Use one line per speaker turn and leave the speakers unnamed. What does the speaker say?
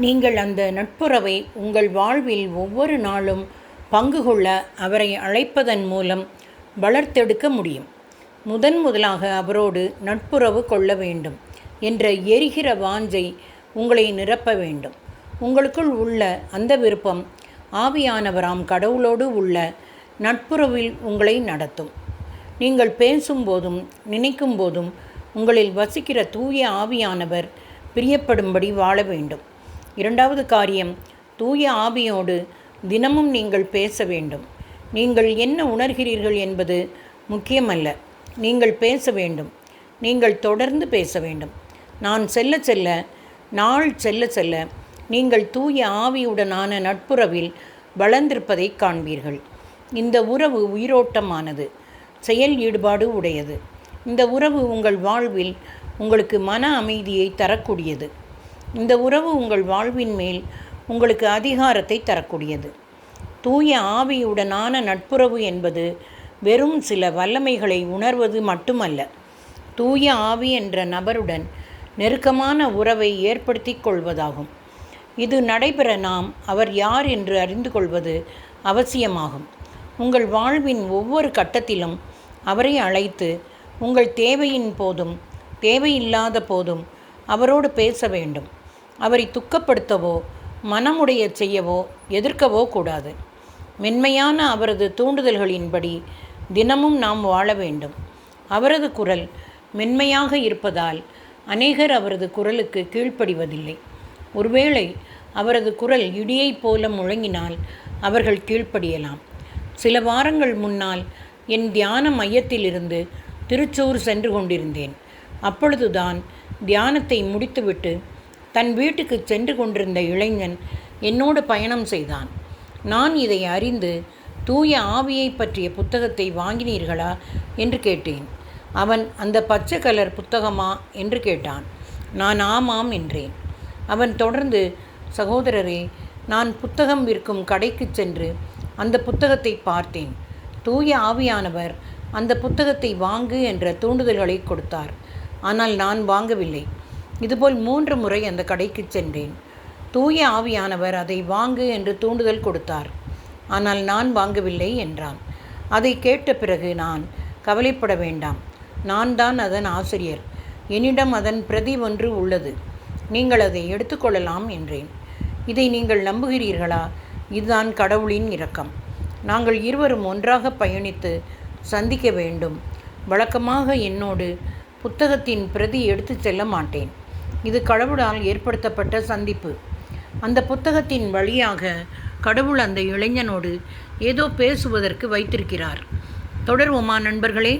நீங்கள் அந்த நட்புறவை உங்கள் வாழ்வில் ஒவ்வொரு நாளும் பங்கு கொள்ள அவரை அழைப்பதன் மூலம் வளர்த்தெடுக்க முடியும். முதலாக அவரோடு நட்புறவு கொள்ள வேண்டும் என்ற எரிகிற வாஞ்சை உங்களை நிரப்ப வேண்டும். உங்களுக்குள் உள்ள அந்த விருப்பம் ஆவியானவராம் கடவுளோடு உள்ள நட்புறவில் உங்களை நடத்தும். நீங்கள் பேசும்போதும் நினைக்கும் போதும் உங்களில் வசிக்கிற தூய ஆவியானவர் பிரியப்படும்படி வாழ வேண்டும். இரண்டாவது காரியம், தூய ஆவியோடு தினமும் நீங்கள் பேச வேண்டும். நீங்கள் என்ன உணர்கிறீர்கள் என்பது முக்கியமல்ல, நீங்கள் பேச வேண்டும். நீங்கள் தொடர்ந்து பேச வேண்டும். நாள் செல்ல செல்ல நீங்கள் தூய ஆவியுடனான நட்புறவில் வளர்ந்திருப்பதை காண்பீர்கள். இந்த உறவு உயிரோட்டமானது, செயல் ஈடுபாடு உடையது. இந்த உறவு உங்கள் வாழ்வில் உங்களுக்கு மன அமைதியை தரக்கூடியது. இந்த உறவு உங்கள் வாழ்வின் மேல் உங்களுக்கு அதிகாரத்தை தரக்கூடியது. தூய ஆவியுடனான நட்புறவு என்பது வெறும் சில வல்லமைகளை உணர்வது மட்டுமல்ல, தூய ஆவி என்ற நபருடன் நெருக்கமான உறவை ஏற்படுத்தி கொள்வதாகும். இது நடைபெற நாம் அவர் யார் என்று அறிந்து கொள்வது அவசியமாகும். உங்கள் வாழ்வின் ஒவ்வொரு கட்டத்திலும் அவரை அழைத்து உங்கள் தேவையின் போதும் தேவையில்லாத போதும் அவரோடு பேச வேண்டும். அவரை துக்கப்படுத்தவோ மனமுடைய செய்யவோ எதிர்க்கவோ கூடாது. மென்மையான அவரது தூண்டுதல்களின்படி தினமும் நாம் வாழ வேண்டும். அவரது குரல் மென்மையாக இருப்பதால் அநேகர் அவரது குரலுக்கு கீழ்ப்படிவதில்லை. ஒருவேளை அவரது குரல் இடியைப் போல முழங்கினால் அவர்கள் கீழ்ப்படியலாம். சில வாரங்கள் முன்னால் என் தியான மையத்திலிருந்து திருச்சூர் சென்று கொண்டிருந்தேன். அப்பொழுதுதான் தியானத்தை முடித்துவிட்டு தன் வீட்டுக்கு சென்று கொண்டிருந்த இளைஞன் என்னோடு பயணம் செய்தான். நான் இதை அறிந்து, தூய ஆவியை பற்றிய புத்தகத்தை வாங்கினீர்களா என்று கேட்டேன். அவன் அந்த பச்சை கலர் புத்தகமா என்று கேட்டான். நான் ஆமாம் என்றேன். அவன் தொடர்ந்து, சகோதரரே, நான் புத்தகம் விற்கும் கடைக்கு சென்று அந்த புத்தகத்தை பார்த்தேன். தூய ஆவியானவர் அந்த புத்தகத்தை வாங்கு என்ற தூண்டுதல்களை கொடுத்தார். ஆனால் நான் வாங்கவில்லை. இதுபோல் 3 முறை அந்த கடைக்கு சென்றேன். தூய ஆவியானவர் அதை வாங்கு என்று தூண்டுதல் கொடுத்தார். ஆனால் நான் வாங்கவில்லை என்றான். அதை கேட்ட பிறகு நான், கவலைப்பட வேண்டாம், நான் தான் அதன் ஆசிரியர், என்னிடம் அதன் பிரதி ஒன்று உள்ளது, நீங்கள் அதை எடுத்துக்கொள்ளலாம் என்றேன். இதை நீங்கள் நம்புகிறீர்களா? இதுதான் கடவுளின் இரக்கம். நாங்கள் இருவரும் ஒன்றாக பயணித்து சந்திக்க வேண்டும். வழக்கமாக என்னோடு புத்தகத்தின் பிரதி எடுத்து செல்ல மாட்டேன். இது கடவுளால் ஏற்படுத்தப்பட்ட சந்திப்பு. அந்த புத்தகத்தின் வழியாக கடவுள் அந்த இளைஞனோடு ஏதோ பேசுவதற்கு வைத்திருக்கிறார். தொடர்வோமா நண்பர்களே?